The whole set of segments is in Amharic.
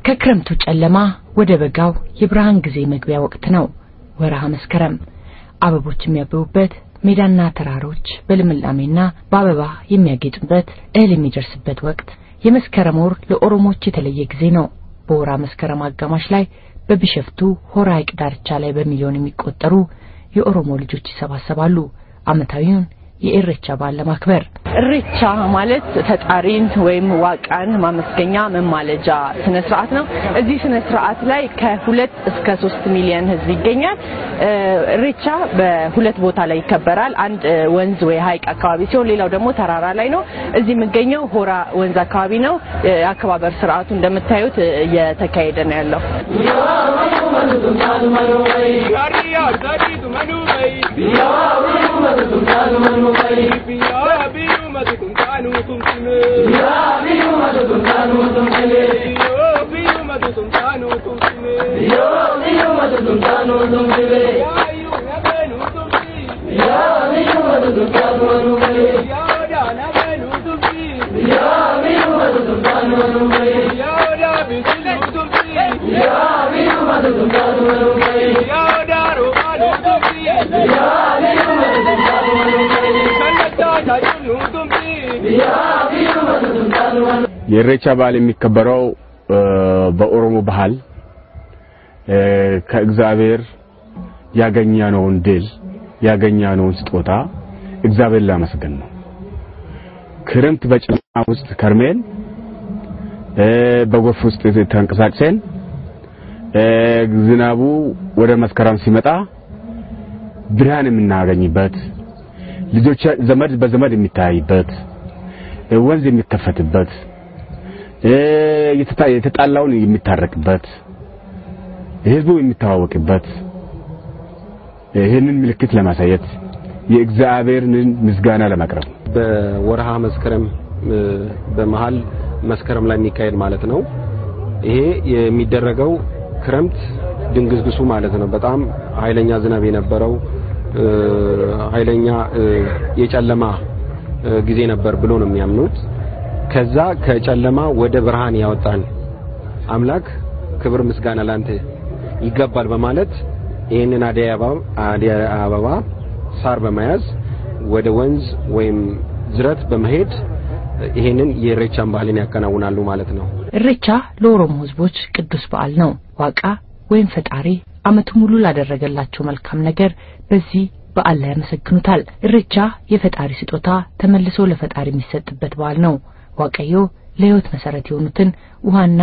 ከክረምቱ ጨለማ ወደ በጋው የብርሃን ጊዜ መግቢያ ወቅት ነው ወርሃ መስከረም አበቦች የሚያብቡበት ሜዳና ተራሮች በልምላሜና በአበባ የሚያጌጡበት እህል የሚደርስበት ወቅት የመስከረም ወር ለኦሮሞዎች የተለየ ጊዜ ነው በወርሃ መስከረም አጋማሽ ላይ በቢሸፍቱ ሆራ ሐይቅ ዳርቻ ላይ በሚሊዮን የሚቆጠሩ የኦሮሞ ልጆች ይሰባሰባሉ አመታዊውን የኢሬቻ በዓል ለማክበር ኢሬቻ ማለት ፈጣሪን ወይም ዋቃን ማመስገኛ መማለጃ ስነ ስርዓት ነው እዚህ ስነ ስርዓት ላይ ከ2 እስከ 3 ሚሊዮን ህዝብ ይገኛል ኢሬቻ በሁለት ቦታ ላይ ይከበራል አንድ ወንዝ ወይ ሐይቅ አካባቢ ሲሆን ሌላው ደግሞ ተራራ ላይ ነው እዚህ የሚገኘው ሆራ ወንዝ አካባቢ ነው አከባበር ስርዓቱ እንደምታዩት እየተካሄደ ነው ያለው የኢሬቻ በዓል የሚከበረው በኦሮሞ ባህል ከእግዚአብሔር ያገኛነውን ድል ያገኛነውን ስጦታ እግዚአብሔር ለማመስገን ነው ክረምት በጨለማ ውስጥ ከርሜን በጎርፍ ውስጥ ተንቀሳቅሰን ዝናቡ ወደ መስከረም ሲመጣ ብርሃን የምናገኝበት ልጆች ዘመድ በዘመድ የሚታይበት ወንዝ የሚከፈትበት የተጣላውን የሚታረቅበት ህዝቡ የሚታወቅበት ይሄንን ምልክት ለማሳየት የእግዚአብሔርን ምስጋና ለማቅረብ በወርሃ መስከረም በመሃል መስከረም ላይ የሚካሄድ ማለት ነው ይሄ የሚደረገው ክረምት ድንግዝግሱ ማለት ነው በጣም ኃይለኛ ዝናብ የነበረው ኃይለኛ የጨለማ ጊዜ ነበር ብሎ ነው የሚያምኑት ከዛ ከጨለማ ወደ ብርሃን ያወጣን አምላክ ክብር ምስጋና ላንተ ይገባል በማለት ይሄንን አደይ አበባ ሳር በመያዝ ወደ ወንዝ ወይም ዝረት በመሄድ ይሄንን የኢሬቻን በዓልን ያከናውናሉ ማለት ነው ኢሬቻ ለኦሮሞ ህዝቦች ቅዱስ በዓል ነው ዋቃ ወይም ፈጣሪ አመቱ ሙሉ ላደረገላቸው መልካም ነገር በዚህ በዓል ላይ ያመሰግኑታል ኢሬቻ የፈጣሪ ስጦታ ተመልሶ ለፈጣሪ የሚሰጥበት በዓል ነው ዋቀዮ ለህይወት መሰረት የሆኑትን ውሃና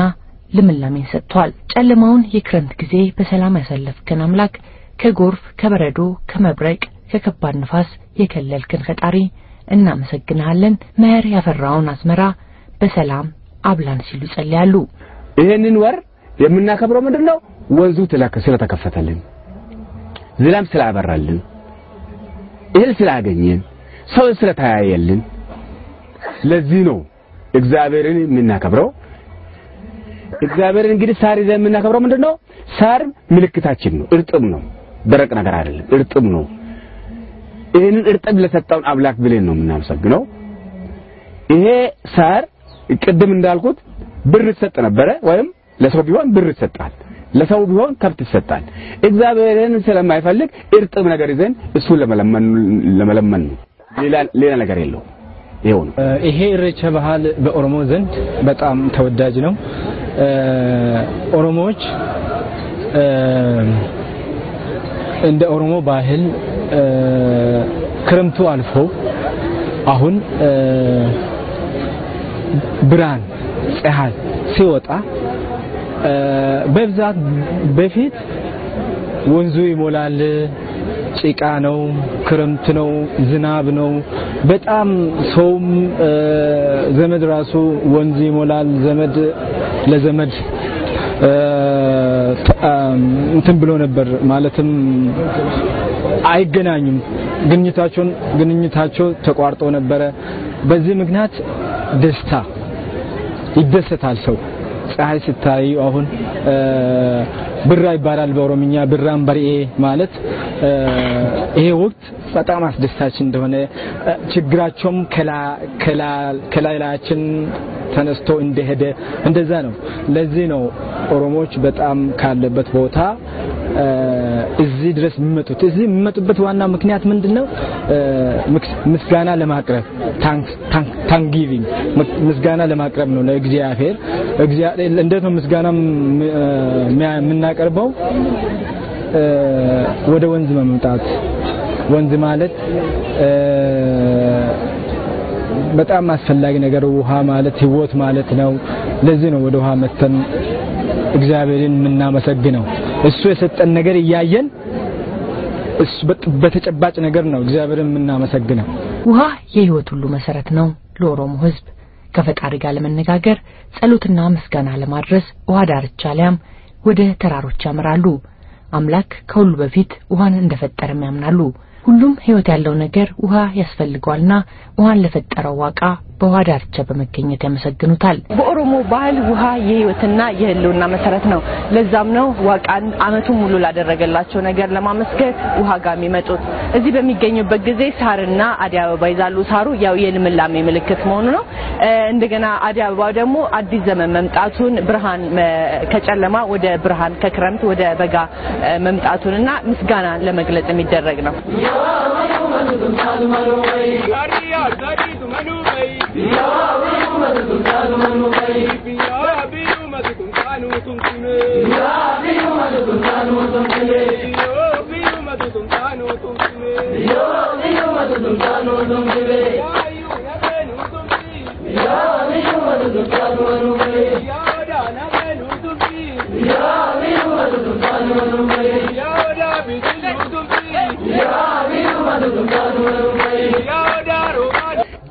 ልምላሜን ሰጥቷል ጨለማውን የክረምት ጊዜ በሰላም ያሳለፍከን አምላክ ከጎርፍ ከበረዶ ከመብረቅ ከከባድ ንፋስ የከለልከን ፈጣሪ እናመሰግናለን መኸር ያፈራውን አዝመራ በሰላም አብላን ሲሉ ጸልያሉ ይሄንን ወር የምናከብረው ምንድነው ወንዙ ስለተከፈተልን ዝናብ ስላበራልን እህል ስላገኘን ሰው ስለታያየልን ለዚህ ነው እግዚአብሔርን የምናከብረው እግዚአብሔርን እንግዲህ ሳር ይዘን የምናከብረው ምንድነው ሳር ምልክታችን ነው እርጥብ ነው ደረቅ ነገር አይደለም እርጥብ ነው ይሄንን እርጥብ ለሰጣውን አምላክ ብለን ነው የምናመሰግነው ይሄ ሳር ቅድም እንዳልኩት ብር ተሰጠ ነበር ወይም ለሰው ቢሆን ብር ይሰጣል ለሰው ቢሆን ከብት ይሰጣል እግዚአብሔርን ስለማይፈልግ እርጥብ ነገር ይዘን እሱ ለመለመን ሌላ ነገር የለው ይሄው ነው ይሄ ኢሬቻ ባህል በኦሮሞ ዘንድ በጣም ተወዳጅ ነው ኦሮሞዎች እንደ ኦሮሞ ባህል ክረምቱ አልፎ አሁን ብርሃን ፀሐይ ሲወጣ በብዛት በፊት ወንዙ ይሞላል ጭቃ ነው ክረምት ነው ዝናብ ነው በጣም ሰውም ዘመድ ራሱ ወንዝ ይሞላል ዘመድ ለዘመድ እንትን ብሎ ነበር ማለትም አይገናኙም ግንኙታቸው ተቋርጦ ነበር በዚህ ምክንያት ደስታ ይደሰታል ሰው ፀሐይ ስታይ አሁን ብራ ይባላል በኦሮምኛ ብራን በርኤ ማለት ይሄ ወቅት በጣም አስደሳች እንደሆነ ችግራቸውም ከላይላችን ተነስቶ እንደሄደ እንደዛ ነው ለዚህ ነው ኦሮሞዎች በጣም ካለበት ቦታ እዚህ ድረስ የሚመጡበት ዋና ምክንያት ምንድነው ምስጋና ለማቅረብ ታንክ ጊቪንግ ምስጋና ለማቅረብ ነው ለእግዚአብሔር እንዴት ነው ምስጋና የምናቀርበው ወደ ወንዝ መምጣት ወንዝ ማለት በጣም አስፈላጊ ነገር ውሃ ማለት ህይወት ማለት ነው ለዚህ ነው ወደ ውሃ መተን እግዚአብሔርን የምናመሰግነው እሱ የሰጠን ነገር ያያየን እሱ በተጨባጭ ነገር ነው እግዚአብሔርን የምናመሰግነው ውሃ የህይወት ሁሉ መሰረት ነው ለኦሮሞ ህዝብ ከፈጣሪ ጋር ለመነጋገር ጸሎትና ምስጋና ለማድረስ ውሃ ዳርቻ ሊያም ወደ ተራሮች ያመራሉ አምላክ ከሁሉ በፊት ውሃን እንደፈጠረም ያምናሉ ሁሉም ህይወት ያለው ነገር ውሃ ያስፈልገዋልና ውሃን ለፈጠረው ዋቃ በውሃ ዳርቻ በመገኘት ያመሰግኑታል በኦሮሞ ባህል ውሃ የህይወትና የህልውና መሰረት ነው ለዛም ነው ዋቃን አመቱን ሙሉ ላደረገላቸው ነገር ለማመስገን ውሃ ጋር የሚመጡት እዚህ በሚገኙበት ጊዜ ሳርና አዲስ አበባ ይዛሉ ሳሩ ያው የልምላሜ ምልክት መሆኑ ነው እንደገና አዲስ አበባ ደግሞ አዲስ ዘመን መምጣቱን ብርሃን ከጨለማ ወደ ብርሃን ከክረምት ወደ በጋ መምጣቱንና ምስጋና ለመግለጽ የሚደረግ ነው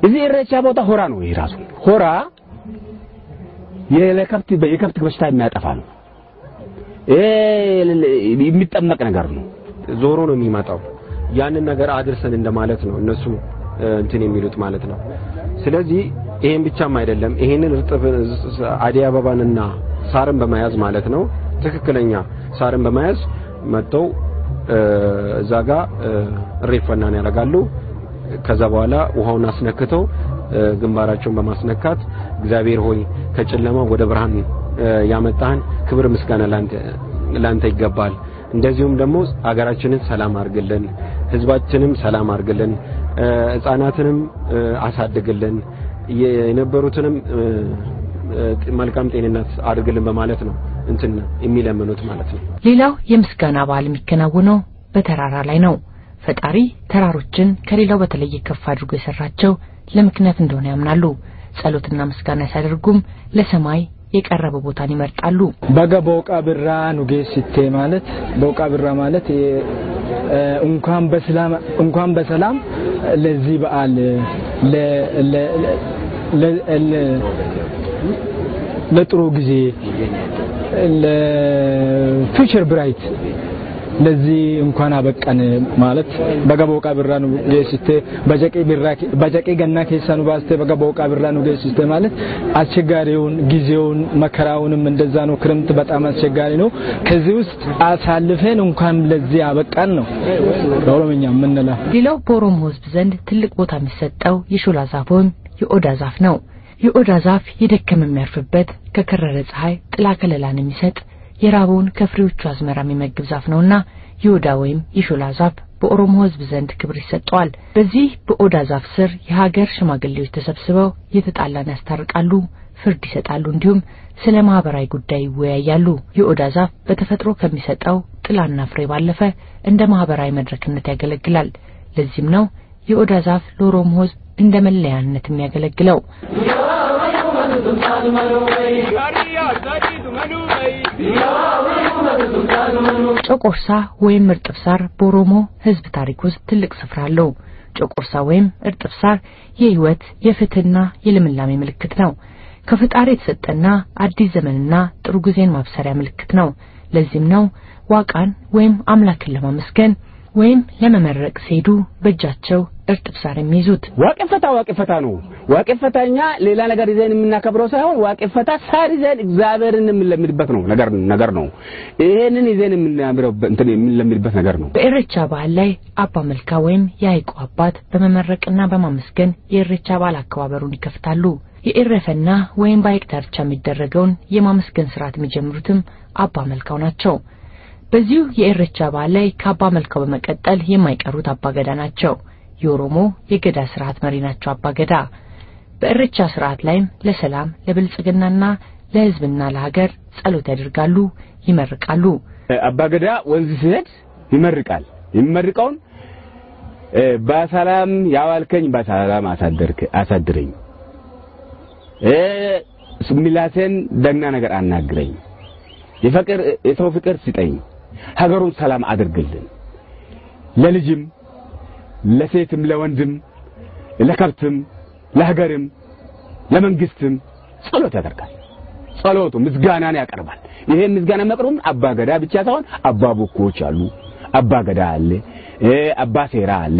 እዚህ ኢሬቻ ቦታ ሆራ ነው ይራሱ ሆራ የከብት በሽታ የሚያጠፋ ነው የሚጠመቅ ነገር ነው ዞሮ ነው የሚመጣው ያንን ነገር አድርሰን እንደማለት ነው እነሱ እንትን የሚሉት ማለት ነው ስለዚህ ይሄን ብቻም አይደለም ይሄንን እርጥብ አዲስ አበባንና ሳርን በመያዝ ማለት ነው ትክክለኛ ሳርን በመያዝ መጥተው እዛጋ ሪፈናን ያረጋሉ ከዛ በኋላ ውሃውን አስነክተው ግንባራቸውን በማስነካት እግዚአብሔር ሆይ ከጨለማ ወደ ብርሃን ያመጣን ክብር ምስጋና ላንተ ይገባል እንደዚሁም ደግሞ አገራችንን ሰላም አርግልን ህዝባችንም ሰላም አርግልን ህፃናትንም አሳድግልን የነበሩትንም መልካም ጤንነት አድርግልን በማለት ነው እንትን የሚለምኑት ማለት ነው ሌላው የምስጋና በዓል የሚከናወነው በተራራ ላይ ነው ፈጣሪ ተራሮችን ከሌላው በተለየ ከፍ አድርጎ የሰራቸው ለምክንያት እንደሆነ ያምናሉ ጸሎትና ምስጋና ሲያደርጉም ለሰማይ የቀረበ ቦታን ይመርጣሉ በገቦቃ ብራ ኑጌሲቴ ማለት ቦቃ ብራ ማለት እንኳን በሰላም ለዚህ በዓል ለጥሩ ጊዜ ለፊውቸር ብራይት ለዚህ እንኳን አበቃን ማለት በገቦቃ ብራ ኑጌሲቴ በጀቄ ገና ከሰኑ ባስተ በገቦቃ ብራ ኑጌሲቴ ማለት አስቸጋሪውን ጊዜውን መከራውንም እንደዛ ነው ክረምት በጣም አስቸጋሪ ነው ከዚህ ውስጥ አሳልፈን እንኳን ለዚህ አበቃን ነው በኦሮምኛ ምንላ ሌላው በኦሮሞ ህዝብ ዘንድ ትልቅ ቦታ የሚሰጠው የሾላ ዛፎን የኦዳ ዛፍ ነው የኦዳ ዛፍ የደከመ የሚያርፍበት ከከረረ ፀሐይ ጥላ ከለላን የሚሰጥ የራቡን ከፍሬዎቹ አዝመራ የሚመግብ ዛፍ ነውና የኦዳ ወይም የሾላ ዛፍ በኦሮሞ ህዝብ ዘንድ ክብር ይሰጣል በዚህ በኦዳ ዛፍ ስር የሀገር ሽማግሌዎች ተሰብስበው የተጣላን ያስታርቃሉ ፍርድ ይሰጣሉ እንዲሁም ስለ ማህበራዊ ጉዳይ ይወያያሉ የኦዳ ዛፍ በተፈጥሮ ከሚሰጠው ጥላና ፍሬ ባለፈ እንደ ማህበራዊ መድረክነት ያገለግላል ለዚህም ነው የኦዳ ዛፍ ለኦሮሞ ህዝብ እንደ መለያነት የሚያገለግለው ጮቆርሳ ወይም እርጥብ ሳር በኦሮሞ ህዝብ ታሪክ ውስጥ ትልቅ ስፍራ አለው ጮቆርሳ ወይም እርጥብ ሳር የህይወት የፍትህና የልምላሜ ምልክት ነው ከፈጣሪ የተሰጠና አዲስ ዘመንና ጥሩ ጊዜን ማብሰሪያ ምልክት ነው ለዚህም ነው ዋቃን ወይም አምላክን ለማመስገን ወይም ለመመረቅ ሲሄዱ በእጃቸው እርጥብ ሳር የሚይዙት። ዋቄፈታ ነው። ዋቄፈታኛ ሌላ ነገር ይዘን የምናከብረው ሳይሆን ዋቄፈታ ሳር ይዘን እግዚአብሔርን የምንለምድበት ነው ነገር ነው። ይሄንን ይዘን የምንለምድበት ነገር ነው። በኢሬቻ በዓል ላይ አባ መልካ ወይም የሐይቁ አባት በመመረቅና በማመስገን የኢሬቻ በዓል አከባበሩን ይከፍታሉ። የኢሬፈና ወይም በሐይቅ ዳርቻ የሚደረገውን የማመስገን ሥርዓት የሚጀምሩትም አባ መልካው ናቸው። በዚሁ የኢሬቻ በዓል ላይ ከአባ መልካው በመቀጠል የማይቀሩት አባ ገዳ ናቸው። የኦሮሞ የገዳ ሥርዓት መሪ ናቸው አባ ገዳ። በኢሬቻ ሥርዓት ላይም ለሰላም ለብልጽግናና ለሕዝብና ለሀገር ጸሎት ያደርጋሉ፣ ይመርቃሉ። አባ ገዳ ወንዝ ሲሄድ ይመርቃል። የሚመርቀውን በሰላም ያዋልከኝ በሰላም አሳድረኝ፣ ምላሴን ደህና ነገር አናግረኝ፣ የሰው ፍቅር ስጠኝ፣ ሀገሩን ሰላም አድርግልን፣ ለልጅም ለሴትም ለወንድም ለከብትም ለሀገርም ለመንግስትም ጸሎት ያደርጋል። ጸሎቱ ምስጋናን ያቀርባል። ይሄ ምስጋና መቅሩን አባ ገዳ ብቻ ሳይሆን አባ ቦኮች አሉ፣ አባ ገዳ አለ፣ አባ ሴራ አለ፣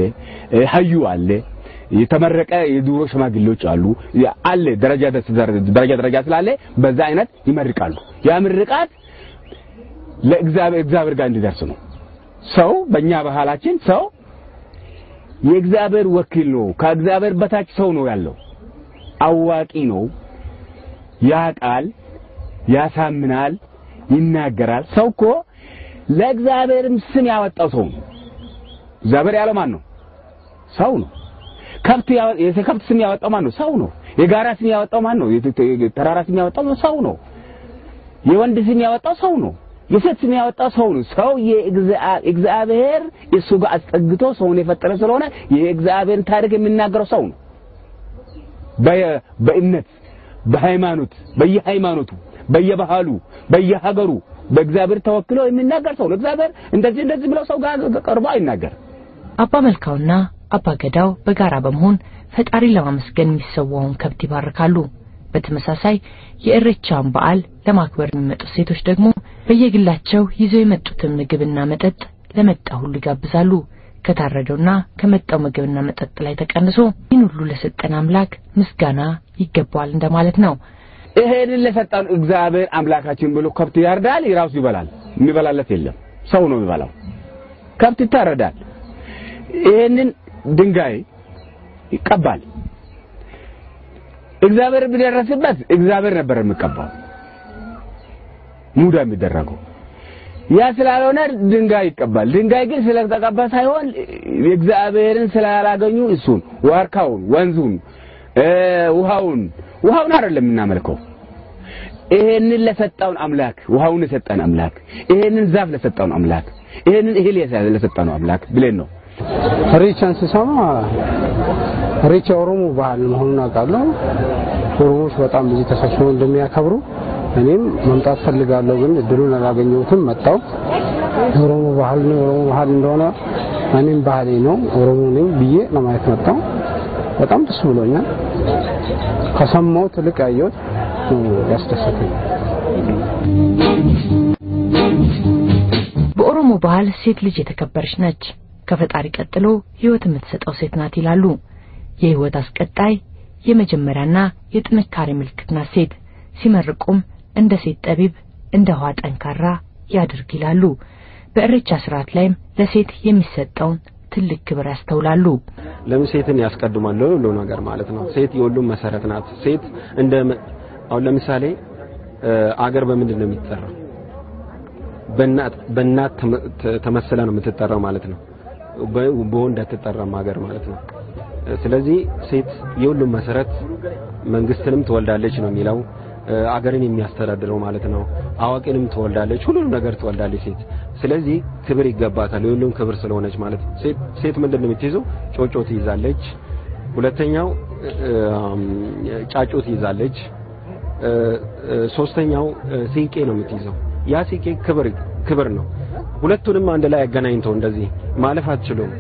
ሀዩ አለ፣ የተመረቀ የዱሮ ሽማግሌዎች አሉ አለ። ደረጃ ስላለ በዛ አይነት ይመርቃሉ። ያ ምርቃት ለእግዚአብሔር ጋር እንዲደርስ ነው። ሰው በእኛ ባህላችን ሰው የእግዚአብሔር ወኪል ነው። ከእግዚአብሔር በታች ሰው ነው ያለው። አዋቂ ነው፣ ያቃል፣ ያሳምናል፣ ይናገራል። ሰው እኮ ለእግዚአብሔርም ስም ያወጣው ሰው ነው። እግዚአብሔር ያለው ማን ነው? ሰው ነው። የከብት ስም ያወጣው ማን ነው? ሰው ነው። የጋራ ስም ያወጣው ማን ነው? የተራራ ስም ያወጣው ሰው ነው። የወንድ ስም ያወጣው ሰው ነው። የሴት ስም ያወጣው ሰው ነው። ሰው የእግዚአብሔር እሱ ጋር አስጠግቶ ሰውን የፈጠረ ስለሆነ የእግዚአብሔርን ታሪክ የሚናገረው ሰው ነው። በእምነት በሃይማኖት በየሃይማኖቱ በየባህሉ በየሀገሩ በእግዚአብሔር ተወክሎ የሚናገር ሰው ነው። እግዚአብሔር እንደዚህ ብለው ሰው ጋር ቀርቦ አይናገር። አባ መልካውና አባ ገዳው በጋራ በመሆን ፈጣሪ ለማመስገን የሚሰዋውን ከብት ይባርካሉ። በተመሳሳይ የኢሬቻን በዓል ለማክበር የሚመጡት ሴቶች ደግሞ በየግላቸው ይዘው የመጡትን ምግብና መጠጥ ለመጣ ሁሉ ይጋብዛሉ። ከታረደውና ከመጣው ምግብና መጠጥ ላይ ተቀንሶ ይህን ሁሉ ለሰጠን አምላክ ምስጋና ይገባዋል እንደማለት ነው። ይሄንን ለሰጠን እግዚአብሔር አምላካችን ብሎ ከብት ያርዳል፣ ይራሱ ይበላል። የሚበላለት የለም፣ ሰው ነው የሚበላው። ከብት ይታረዳል። ይሄንን ድንጋይ ይቀባል። እግዚአብሔር ቢደረስበት እግዚአብሔር ነበር የሚቀባው ሙዳ የሚደረገው። ያ ስላልሆነ ድንጋይ ይቀባል። ድንጋይ ግን ስለተቀባ ሳይሆን እግዚአብሔርን ስላላገኙ እሱን ዋርካውን፣ ወንዙን፣ ውሃውን አይደለም እናመልከው። ይሄንን ለሰጠውን አምላክ፣ ውሃውን ለሰጠን አምላክ፣ ይሄንን ዛፍ ለሰጠውን አምላክ፣ ይሄንን እህል ለሰጠን አምላክ ብለን ነው። ኢሬቻን ስሰማ ኢሬቻ ኦሮሞ ባህል መሆኑን አውቃለሁ። ኦሮሞዎች በጣም ብዙ ተሰብስበው እንደሚያከብሩ እኔም መምጣት ፈልጋለሁ፣ ግን እድሉን አላገኘሁትም። መጣው ኦሮሞ ባህል ነው። ኦሮሞ ባህል እንደሆነ እኔም ባህሌ ነው ኦሮሞ ነኝ ብዬ ለማየት መጣው። በጣም ደስ ብሎኛል። ከሰማው ትልቅ ያየሁት ያስደሰተኝ። በኦሮሞ ባህል ሴት ልጅ የተከበረች ነች። ከፈጣሪ ቀጥሎ ሕይወት የምትሰጠው ሴት ናት ይላሉ። የሕይወት አስቀጣይ የመጀመሪያና የጥንካሬ ምልክት ናት ሴት። ሲመርቁም እንደ ሴት ጠቢብ እንደ ውሃ ጠንካራ ያድርግ ይላሉ። በኢሬቻ ሥርዓት ላይም ለሴት የሚሰጠውን ትልቅ ክብር ያስተውላሉ። ለምን ሴትን ያስቀድማሉ? ሁሉ ነገር ማለት ነው። ሴት የሁሉም መሰረት ናት። ሴት አሁን ለምሳሌ አገር በምንድን ነው የሚጠራው? በእናት ተመስላ ነው የምትጠራው ማለት ነው። በወንድ አትጠራም አገር ማለት ነው። ስለዚህ ሴት የሁሉም መሰረት፣ መንግስትንም ትወልዳለች ነው የሚለው፣ አገርን የሚያስተዳድረው ማለት ነው። አዋቂንም ትወልዳለች፣ ሁሉንም ነገር ትወልዳለች ሴት። ስለዚህ ክብር ይገባታል፣ የሁሉም ክብር ስለሆነች ማለት ነው። ሴት ምንድን ነው የምትይዘው? ጮጮ ትይዛለች። ሁለተኛው ጫጩ ትይዛለች። ሶስተኛው ሲንቄ ነው የምትይዘው። ያ ሲንቄ ክብር ነው። ሁለቱንም አንድ ላይ አገናኝተው እንደዚህ ማለፍ አትችሉም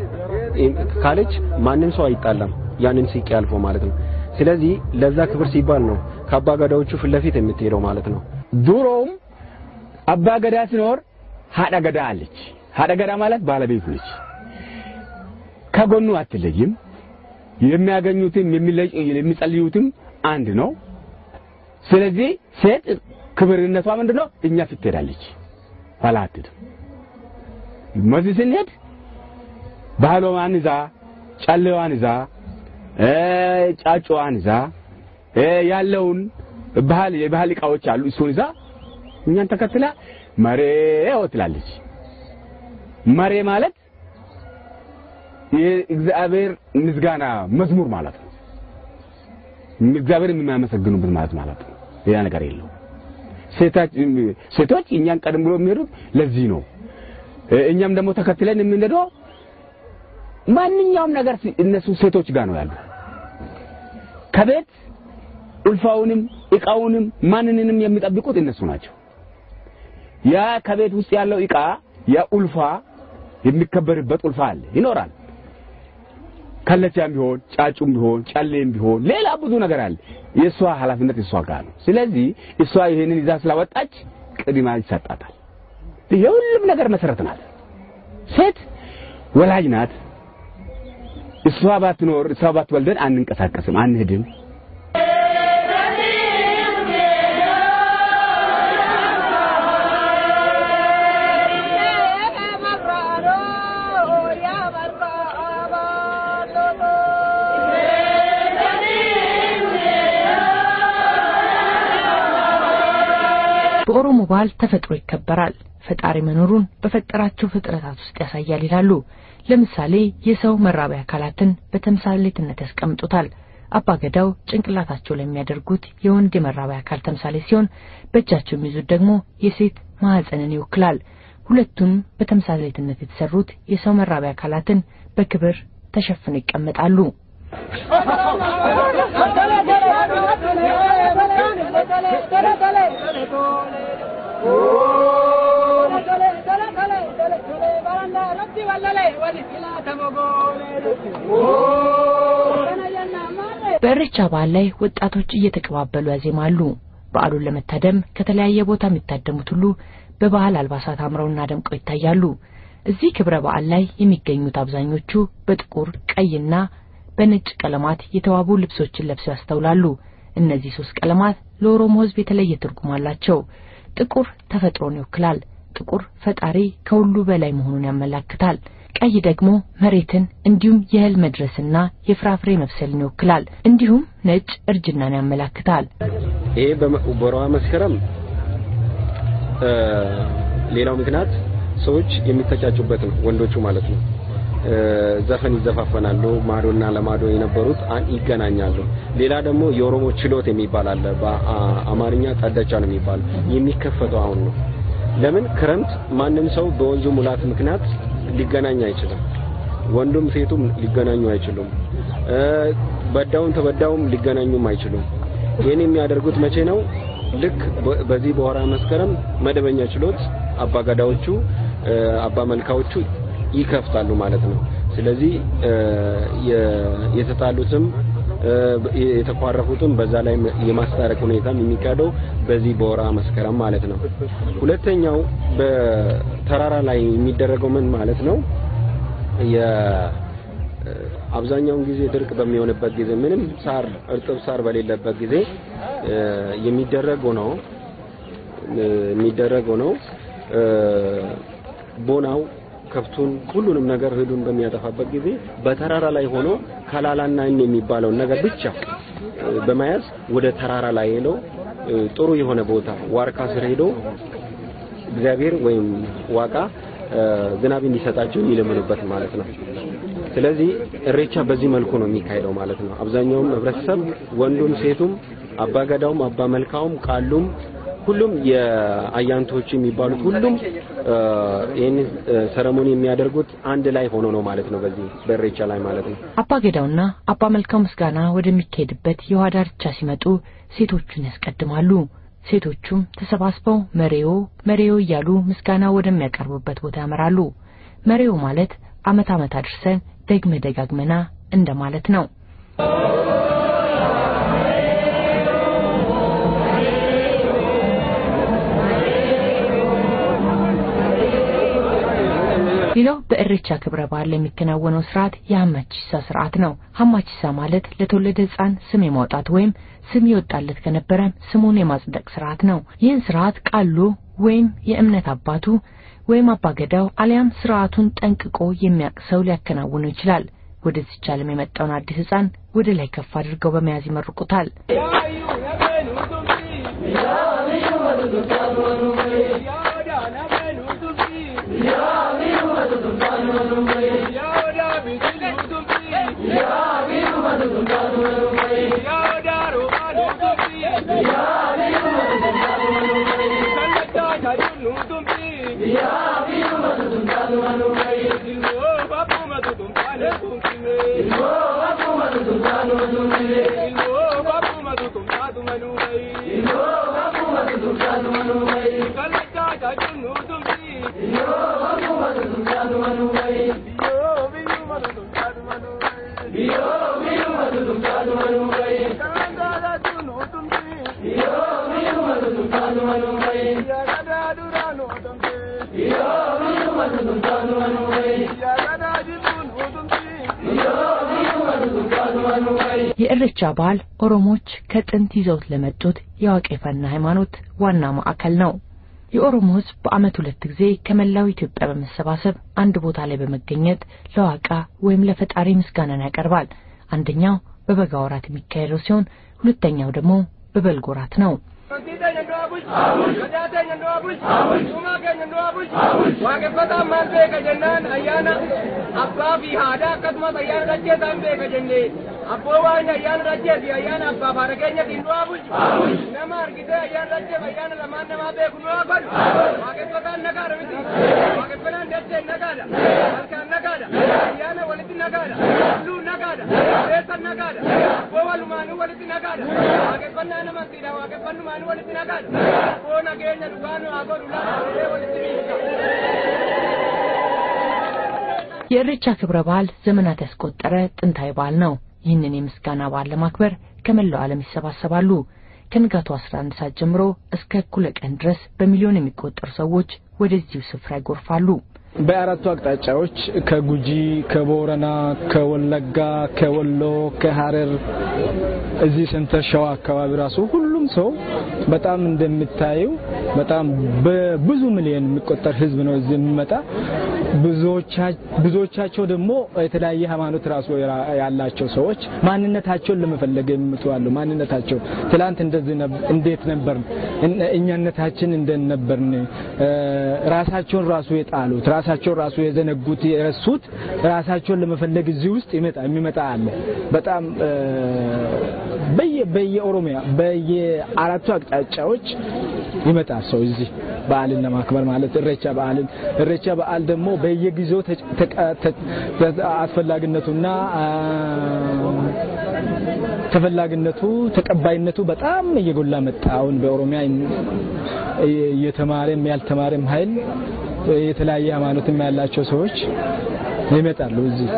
ካለች ማንንም ሰው አይጣላም ያንን ሲንቄ አልፎ ማለት ነው። ስለዚህ ለዛ ክብር ሲባል ነው ከአባገዳዎቹ ፊት ለፊት የምትሄደው ማለት ነው። ድሮም አባገዳ ሲኖር ሀዳገዳ አለች። ሀዳገዳ ማለት ባለቤቱ ነች። ከጎኑ አትለይም፣ የሚያገኙትም የሚጸልዩትም አንድ ነው ስለዚህ ሴት ክብርነቷ ምንድነው እኛ ፊት ትሄዳለች ባላትት መዝስነት ባህሎዋን ይዛ ጫለዋን ይዛ ጫጫዋን ይዛ ያለውን የባህል ዕቃዎች አሉ እሱን ይዛ እኛን ተከትላ መሬው ትላለች መሬ ማለት የእግዚአብሔር ምስጋና መዝሙር ማለት ነው እግዚአብሔርን የሚያመሰግኑበት ማለት ነው ያ ነገር የለው ሴቶች እኛን ቀደም ብሎ የሚሄዱት ለዚህ ነው እኛም ደግሞ ተከትለን የምንሄደው ማንኛውም ነገር እነሱ ሴቶች ጋር ነው ያለው ከቤት ኡልፋውንም ዕቃውንም ማንንንም የሚጠብቁት እነሱ ናቸው ያ ከቤት ውስጥ ያለው ዕቃ ያ ኡልፋ የሚከበርበት ኡልፋ አለ ይኖራል ከለቻም ቢሆን ጫጩም ቢሆን ጫሌም ቢሆን ሌላ ብዙ ነገር አለ የሷ ኃላፊነት የሷ ጋር ነው ስለዚህ እሷ ይሄንን ይዛ ስላወጣች ቅድማ ይሰጣታል የሁሉም ነገር መሰረት ናት ሴት ወላጅ ናት እሷ ባትኖር እሷ ባትወልደን አንንቀሳቀስም አንሄድም በኦሮሞ ባህል ተፈጥሮ ይከበራል ፈጣሪ መኖሩን በፈጠራቸው ፍጥረታት ውስጥ ያሳያል ይላሉ ለምሳሌ የሰው መራቢያ አካላትን በተምሳሌትነት ያስቀምጡታል አባገዳው ጭንቅላታቸው ላይ የሚያደርጉት የወንድ የመራቢያ አካል ተምሳሌ ሲሆን በእጃቸው የሚይዙት ደግሞ የሴት ማህፀንን ይወክላል ሁለቱም በተምሳሌትነት የተሰሩት የሰው መራቢያ አካላትን በክብር ተሸፍነው ይቀመጣሉ በኢሬቻ በዓል ላይ ወጣቶች እየተቀባበሉ ያዜማሉ በዓሉን ለመታደም ከተለያየ ቦታ የሚታደሙት ሁሉ በባህል አልባሳት አምረውና ደምቀው ይታያሉ እዚህ ክብረ በዓል ላይ የሚገኙት አብዛኞቹ በጥቁር ቀይና በነጭ ቀለማት የተዋቡ ልብሶችን ለብሰው ያስተውላሉ እነዚህ ሶስት ቀለማት ለኦሮሞ ሕዝብ የተለየ ትርጉም አላቸው ጥቁር ተፈጥሮን ይወክላል ጥቁር ፈጣሪ ከሁሉ በላይ መሆኑን ያመለክታል ቀይ ደግሞ መሬትን እንዲሁም የእህል መድረስና የፍራፍሬ መብሰልን ይወክላል እንዲሁም ነጭ እርጅናን ያመለክታል ይሄ በወርሃ መስከረም ሌላው ምክንያት ሰዎች የሚተጫጩበት ነው ወንዶቹ ማለት ነው ዘፈን ይዘፋፈናሉ ማዶና ለማዶ የነበሩት ይገናኛሉ ሌላ ደግሞ የኦሮሞ ችሎት የሚባል አለ በአማርኛ ጠደቻ ነው የሚባል የሚከፈተው አሁን ነው ለምን ክረምት ማንንም ሰው በወንዙ ሙላት ምክንያት ሊገናኝ አይችልም ወንዱም ሴቱም ሊገናኙ አይችሉም በዳውን ተበዳውም ሊገናኙም አይችሉም ይሄን የሚያደርጉት መቼ ነው ልክ በዚህ በወርሃ መስከረም መደበኛ ችሎት አባጋዳዎቹ አባ መልካዎቹ ይከፍታሉ ማለት ነው ስለዚህ የተጣሉትም የተቋረፉትም በዛ ላይ የማስታረቅ ሁኔታም የሚካሄደው በዚህ በወርሃ መስከረም ማለት ነው ሁለተኛው በተራራ ላይ የሚደረገው ምን ማለት ነው አብዛኛውን ጊዜ ድርቅ በሚሆንበት ጊዜ ምንም ሳር እርጥብ ሳር በሌለበት ጊዜ የሚደረገው ነው ቦናው ከፍቱን ሁሉንም ነገር ሄዱን በሚያጠፋበት ጊዜ በተራራ ላይ ሆኖ ካላላና የሚባለው ነገር ብቻ በመያዝ ወደ ተራራ ላይ ሄዶ ጥሩ የሆነ ቦታ ዋርካ ስር ሄዶ እግዚአብሔር ወይም ዋቃ ዝናብ እንዲሰጣቸው ይለምኑበት ማለት ነው ስለዚህ ኢሬቻ በዚህ መልኩ ነው የሚካሄደው ማለት ነው አብዛኛውም ህብረተሰብ ወንዱም ሴቱም አባገዳውም አባ መልካውም ቃሉም ሁሉም የአያንቶች የሚባሉት ሁሉም ይሄን ሰረሞኒ የሚያደርጉት አንድ ላይ ሆኖ ነው ማለት ነው በዚህ በኢሬቻ ላይ ማለት ነው አባገዳውና አባ መልካው ምስጋና ወደሚካሄድበት የውሃ ዳርቻ ሲመጡ ሴቶቹን ያስቀድማሉ ሴቶቹም ተሰባስበው መሬዮ እያሉ ምስጋና ወደሚያቀርቡበት ቦታ ያመራሉ መሬዮ ማለት አመት አድርሰን ደጋግመና እንደማለት ነው ሌላው በእሬቻ ክብረ በዓል የሚከናወነው ስርዓት የሐማቺሳ ስርዓት ነው። ሐማቺሳ ማለት ለተወለደ ሕፃን ስም የማውጣት ወይም ስም ይወጣለት ከነበረ ስሙን የማጽደቅ ስርዓት ነው። ይህን ስርዓት ቃሉ ወይም የእምነት አባቱ ወይም አባገዳው አሊያም ስርዓቱን ጠንቅቆ የሚያቅሰው ሊያከናውነው ይችላል። ወደዚህ ዓለም የመጣውን አዲስ ሕፃን ወደ ላይ ከፍ አድርገው በመያዝ ይመርቁታል። የእሬቻ በዓል ኦሮሞዎች ከጥንት ይዘውት ለመጡት የዋቄፈና ሃይማኖት ዋና ማዕከል ነው። የኦሮሞ ሕዝብ በአመት 2 ጊዜ ከመላው ኢትዮጵያ በመሰባሰብ አንድ ቦታ ላይ በመገኘት ለዋቃ ወይም ለፈጣሪ ምስጋናን ያቀርባል። አንደኛው በበጋ ወራት የሚካሄደው ሲሆን ሁለተኛው ደግሞ በበልግ ወራት ነው። የእሬቻ ክብረ በዓል ዘመናት ያስቆጠረ ጥንታዊ በዓል ነው። ይህንን የምስጋና በዓል ለማክበር ከመላው ዓለም ይሰባሰባሉ። ከንጋቱ 11 ሰዓት ጀምሮ እስከ እኩለ ቀን ድረስ በሚሊዮን የሚቆጠሩ ሰዎች ወደዚሁ ስፍራ ይጎርፋሉ። በአራቱ አቅጣጫዎች ከጉጂ፣ ከቦረና፣ ከወለጋ፣ ከወሎ፣ ከሐረር እዚህ ሰንተር ሸዋ አካባቢ ራሱ ሁሉም ሰው በጣም እንደምታዩ በጣም በብዙ ሚሊዮን የሚቆጠር ህዝብ ነው እዚህ የሚመጣ። ብዙዎቻቸው ደግሞ የተለያየ ሃይማኖት ራሱ ያላቸው ሰዎች ማንነታቸውን ለመፈለግ የሚመጡ አሉ። ማንነታቸው ትላንት እንዴት ነበር እኛነታችን እንደነበርን ራሳቸውን ራሱ የጣሉት ራሳቸው ራሱ የዘነጉት የረሱት ራሳቸውን ለመፈለግ እዚህ ውስጥ የሚመጣ አለ። በጣም በየኦሮሚያ በየአራቱ አቅጣጫዎች ይመጣል ሰው እዚህ በዓልን ለማክበር ማለት እሬቻ በዓል ደግሞ በየጊዜው አስፈላጊነቱና ተፈላጊነቱ ተቀባይነቱ በጣም እየጎላ መጣ። አሁን በኦሮሚያ የተማረም ያልተማረም ኃይል የተለያየ ሃይማኖትም ያላቸው ሰዎች ይመጣሉ እዚህ።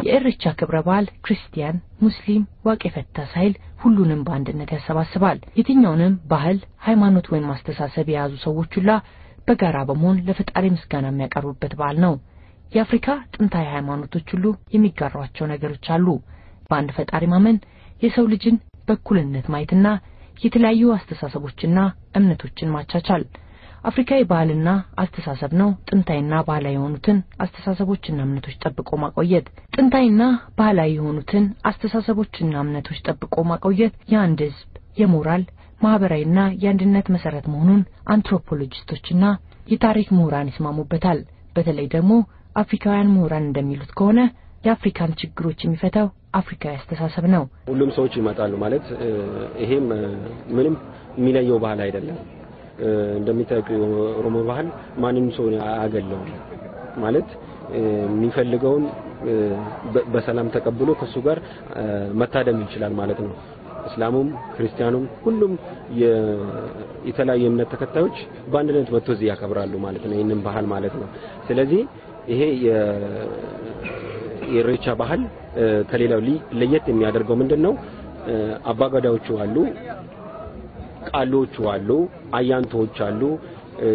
የእሬቻ ክብረ በዓል ክርስቲያን፣ ሙስሊም፣ ዋቄፈታ ሳይል ሁሉንም በአንድነት ያሰባስባል። የትኛውንም ባህል፣ ሃይማኖት ወይም ማስተሳሰብ የያዙ ሰዎች ሁሉ በጋራ በመሆን ለፈጣሪ ምስጋና የሚያቀርቡበት በዓል ነው። የአፍሪካ ጥንታዊ ሃይማኖቶች ሁሉ የሚጋሯቸው ነገሮች አሉ። በአንድ ፈጣሪ ማመን፣ የሰው ልጅን በእኩልነት ማየትና የተለያዩ አስተሳሰቦችና እምነቶችን ማቻቻል። አፍሪካዊ ባህልና አስተሳሰብ ነው ጥንታይና ባህላዊ የሆኑትን አስተሳሰቦችና እምነቶች ጠብቆ ማቆየት። ጥንታይና ባህላዊ የሆኑትን አስተሳሰቦችና እምነቶች ጠብቆ ማቆየት የአንድ ሕዝብ የሞራል ማህበራዊና የአንድነት መሰረት መሆኑን አንትሮፖሎጂስቶችና የታሪክ ምሁራን ይስማሙበታል። በተለይ ደግሞ አፍሪካውያን ምሁራን እንደሚሉት ከሆነ የአፍሪካን ችግሮች የሚፈታው አፍሪካዊ አስተሳሰብ ነው። ሁሉም ሰዎች ይመጣሉ ማለት ይሄም ምንም የሚለየው ባህል አይደለም። እንደሚታየው ኦሮሞ ባህል ማንንም ሰው አያገለውም ማለት የሚፈልገውን በሰላም ተቀብሎ ከሱ ጋር መታደም ይችላል ማለት ነው። እስላሙም ክርስቲያኑም ሁሉም የተለያየ እምነት ተከታዮች በአንድነት መጥተው እዚህ ያከብራሉ ማለት ነው ይሄንን ባህል ማለት ነው። ስለዚህ ይሄ የኢሬቻ ባህል ከሌላው ለየት የሚያደርገው ምንድነው? አባገዳዎቹ አሉ፣ ቃሎቹ አሉ፣ አያንቶች አሉ፣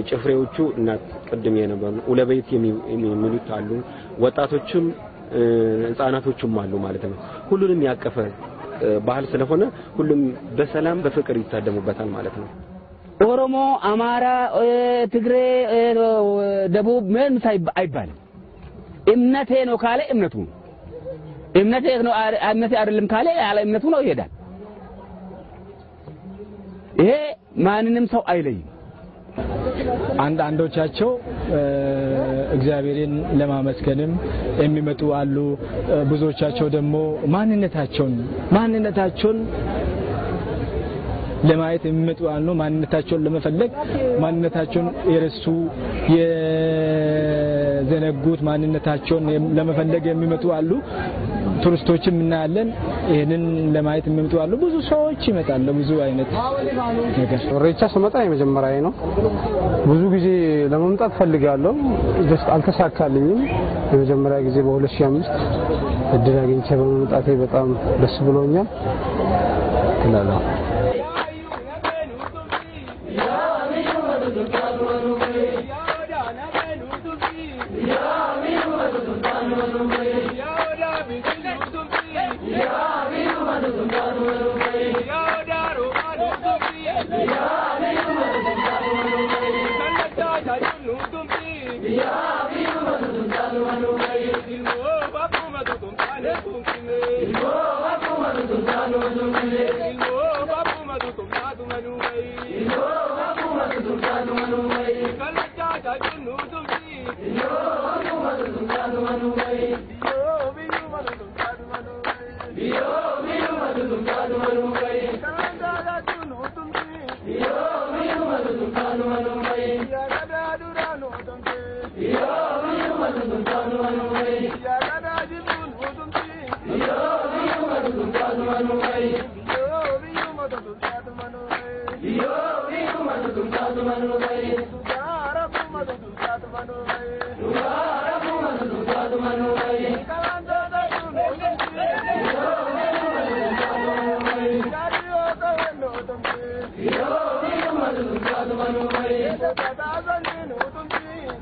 ጭፍሬዎቹ እናት ቅድም የነበሩ ኡለበይት የሚሉት አሉ ወጣቶችም ህፃናቶችም አሉ ማለት ነው ሁሉንም ያቀፈ ባህል ስለሆነ ሁሉም በሰላም በፍቅር ይታደሙበታል ማለት ነው ኦሮሞ አማራ ትግሬ ደቡብ ምን አይባልም እምነቴ ነው ካለ እምነቱ እምነቴ ነው እምነቴ አይደለም ካለ ያለ እምነቱ ነው ይሄዳል ይሄ ማንንም ሰው አይለይም አንዳንዶቻቸው እግዚአብሔርን ለማመስገንም የሚመጡ አሉ ብዙዎቻቸው ደግሞ ማንነታቸውን ለማየት የሚመጡ አሉ ማንነታቸውን ለመፈለግ ማንነታቸውን የረሱ የዘነጉት ማንነታቸውን ለመፈለግ የሚመጡ አሉ ቱሪስቶችም እናያለን ይሄንን ለማየት የሚመጡ አሉ ብዙ ሰዎች ይመጣሉ ብዙ አይነት ነገር ወሬቻ ስመጣ የመጀመሪያዬ ነው ብዙ ጊዜ ለመምጣት ፈልጋለሁ አልተሳካልኝም የመጀመሪያ ጊዜ በ2005 እድል አግኝቼ በመምጣቴ በጣም ደስ ብሎኛል ትላለህ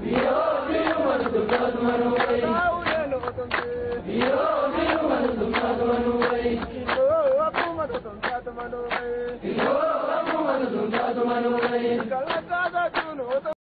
Yo